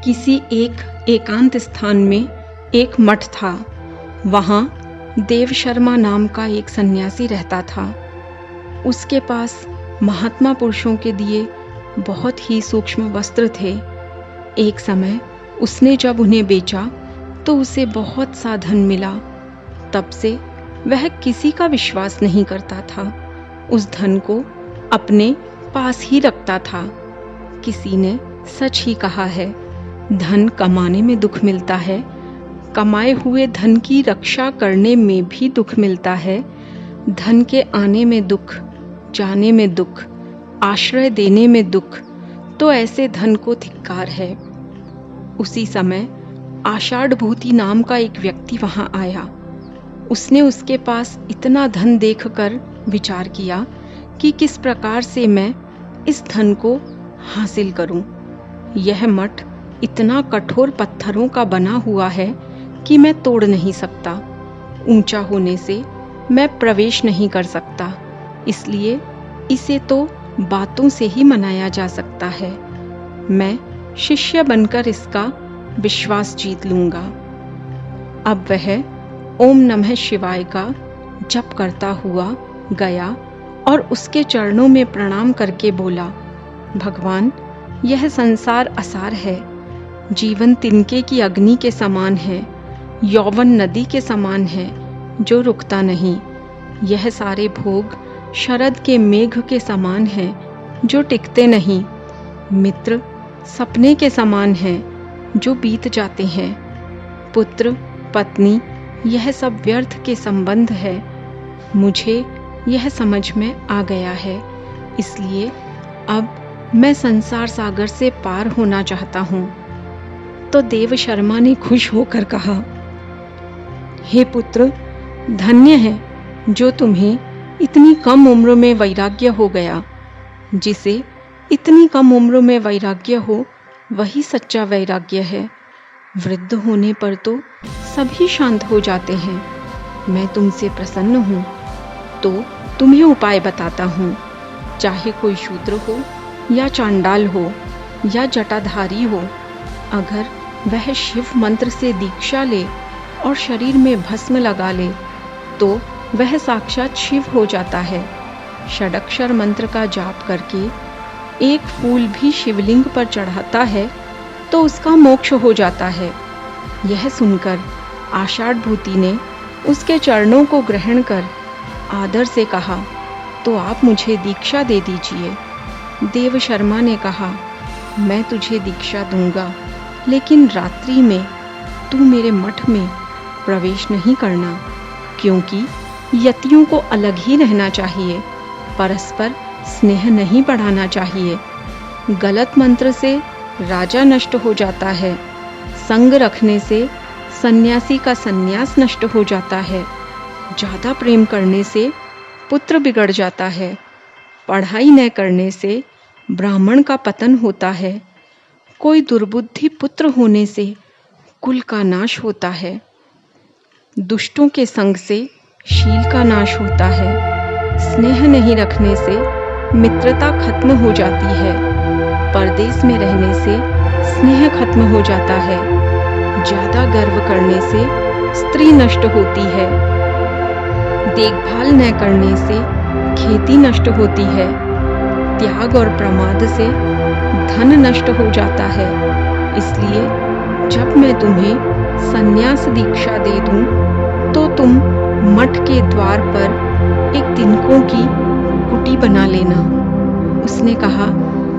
किसी एक एकांत स्थान में एक मठ था। वहाँ देव शर्मा नाम का एक सन्यासी रहता था। उसके पास महात्मा पुरुषों के दिए बहुत ही सूक्ष्म वस्त्र थे। एक समय उसने जब उन्हें बेचा तो उसे बहुत सा धन मिला। तब से वह किसी का विश्वास नहीं करता था। उस धन को अपने पास ही रखता था। किसी ने सच ही कहा है, धन कमाने में दुख मिलता है, कमाए हुए धन की रक्षा करने में भी दुख मिलता है। धन के आने में दुख, जाने में दुख, आश्रय देने में दुख, तो ऐसे धन को धिक्कार है। उसी समय आषाढ़ भूति नाम का एक व्यक्ति वहां आया। उसने उसके पास इतना धन देखकर विचार किया कि किस प्रकार से मैं इस धन को हासिल करूं। यह मठ इतना कठोर पत्थरों का बना हुआ है कि मैं तोड़ नहीं सकता। ऊंचा होने से मैं प्रवेश नहीं कर सकता, इसलिए इसे तो बातों से ही मनाया जा सकता है। मैं शिष्य बनकर इसका विश्वास जीत लूंगा। अब वह ओम नमः शिवाय का जप करता हुआ गया और उसके चरणों में प्रणाम करके बोला, भगवान, यह संसार असार है। जीवन तिनके की अग्नि के समान है, यौवन नदी के समान है जो रुकता नहीं। यह सारे भोग शरद के मेघ के समान हैं जो टिकते नहीं। मित्र सपने के समान हैं जो बीत जाते हैं। पुत्र पत्नी यह सब व्यर्थ के संबंध है। मुझे यह समझ में आ गया है, इसलिए अब मैं संसार सागर से पार होना चाहता हूँ। तो देव शर्मा ने खुश होकर कहा, हे पुत्र, धन्य है जो तुम्हें इतनी कम उम्र में वैराग्य हो गया। जिसे इतनी कम उम्र में वैराग्य हो वही सच्चा वैराग्य है। वृद्ध होने पर तो सभी शांत हो जाते हैं। मैं तुमसे प्रसन्न हूँ, तो तुम्हें उपाय बताता हूँ। चाहे कोई शूद्र हो या चांडाल हो या जटाधारी हो, अगर वह शिव मंत्र से दीक्षा ले और शरीर में भस्म लगा ले तो वह साक्षात शिव हो जाता है। षडक्षर मंत्र का जाप करके एक फूल भी शिवलिंग पर चढ़ाता है तो उसका मोक्ष हो जाता है। यह सुनकर आषाढ़ भूति ने उसके चरणों को ग्रहण कर आदर से कहा, तो आप मुझे दीक्षा दे दीजिए। देव शर्मा ने कहा, मैं तुझे दीक्षा दूंगा, लेकिन रात्रि में तू मेरे मठ में प्रवेश नहीं करना, क्योंकि यतियों को अलग ही रहना चाहिए। परस्पर स्नेह नहीं बढ़ाना चाहिए। गलत मंत्र से राजा नष्ट हो जाता है। संग रखने से सन्यासी का सन्यास नष्ट हो जाता है। ज्यादा प्रेम करने से पुत्र बिगड़ जाता है। पढ़ाई न करने से ब्राह्मण का पतन होता है। कोई दुर्बुद्धि पुत्र होने से कुल का नाश होता है। दुष्टों के संग से शील का नाश होता है। स्नेह नहीं रखने से मित्रता खत्म हो जाती है। परदेश में रहने से स्नेह खत्म हो जाता है। ज्यादा गर्व करने से स्त्री नष्ट होती है। देखभाल न करने से खेती नष्ट होती है। त्याग और प्रमाद से धन नष्ट हो जाता है। इसलिए जब मैं तुम्हें संन्यास दीक्षा दे दूं तो तुम मठ के द्वार पर एक तिनकों की कुटी बना लेना। उसने कहा,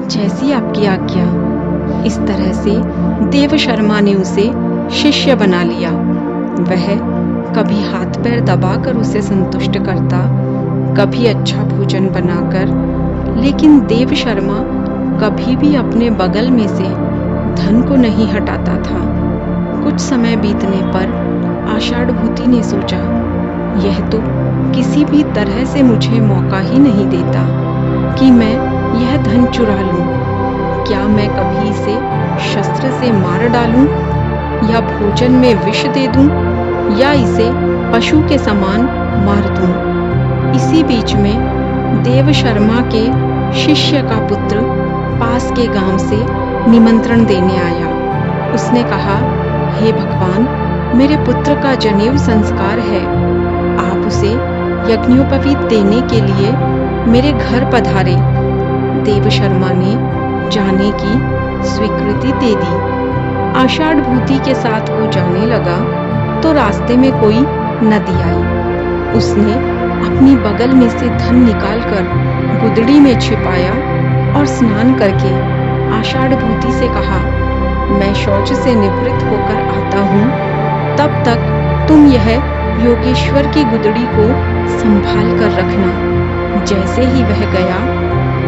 जैसी आपकी आज्ञा। इस तरह से देव शर्मा ने उसे शिष्य बना लिया। वह कभी हाथ पैर दबाकर उसे संतुष्ट करता, कभी अच्छा भोजन बनाकर, लेकिन देव शर्मा कभी भी अपने बगल में से धन को नहीं हटाता था। कुछ समय बीतने पर आषाढ़ भूति ने सोचा, यह तो किसी भी तरह से मुझे मौका ही नहीं देता कि मैं यह धन चुरा लूं। क्या मैं कभी इसे शस्त्र से मार डालूं, या भोजन में विष दे दूं, या इसे पशु के समान मार दूं। इसी बीच में देव शर्मा के शिष्य का पुत्र पास के गांव से निमंत्रण देने आया। उसने कहा, हे भगवान, मेरे पुत्र का जनेऊ संस्कार है, आप उसे यज्ञोपवीत देने के लिए मेरे घर पधारे। देव शर्मा ने जाने की स्वीकृति दे दी। आषाढ़ भूति के साथ वो जाने लगा तो रास्ते में कोई नदी आई। उसने अपनी बगल में से धन निकालकर गुदड़ी में छिपाया और स्नान करके आषाढ़ भूति से कहा, मैं शौच से निवृत्त होकर आता हूँ, तब तक तुम यह योगेश्वर की गुदड़ी को संभाल कर रखना। जैसे ही वह गया,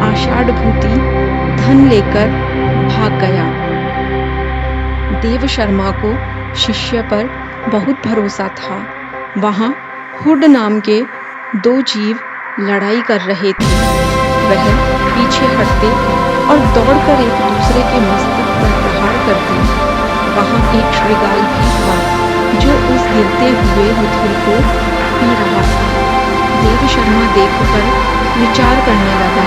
आषाढ़ भूति धन लेकर भाग गया। देव शर्मा को शिष्य पर बहुत भरोसा था। वहां हुड नाम के दो जीव लड़ाई कर रहे थे। वह पीछे हटते और दौड़कर एक दूसरे के मस्तक पर प्रहार करते। वहां एक श्रृगाल भी था जो उस गिरते हुए रुधिर को पी रहा था। देव शर्मा देखकर विचार करने लगा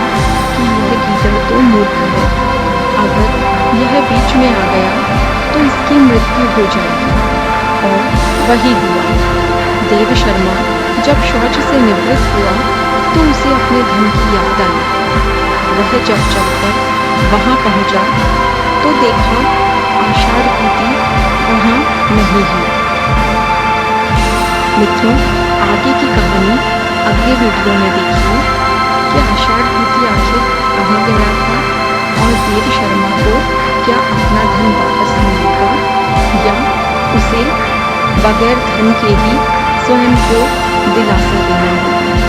कि यह गीदड़ तो मूर्ख है, अगर यह बीच में आ गया तो इसकी मृत्यु हो जाएगी। और वही हुआ। देव शर्मा जब शौच से निवृत्त हुआ तो उसे अपने धन की याद आई। वह जब चलकर वहां पहुंचा तो देखा आषाढ़ भूति वहां नहीं है। मित्रों, आगे की कहानी अगले वीडियो में देखिए कि आषाढ़ भूति आखिर कहाँ गया था और देव शर्मा को क्या अपना धन वापस मिलेगा या उसे बगैर धन के ही स्वयं को दिलासा देना होगा।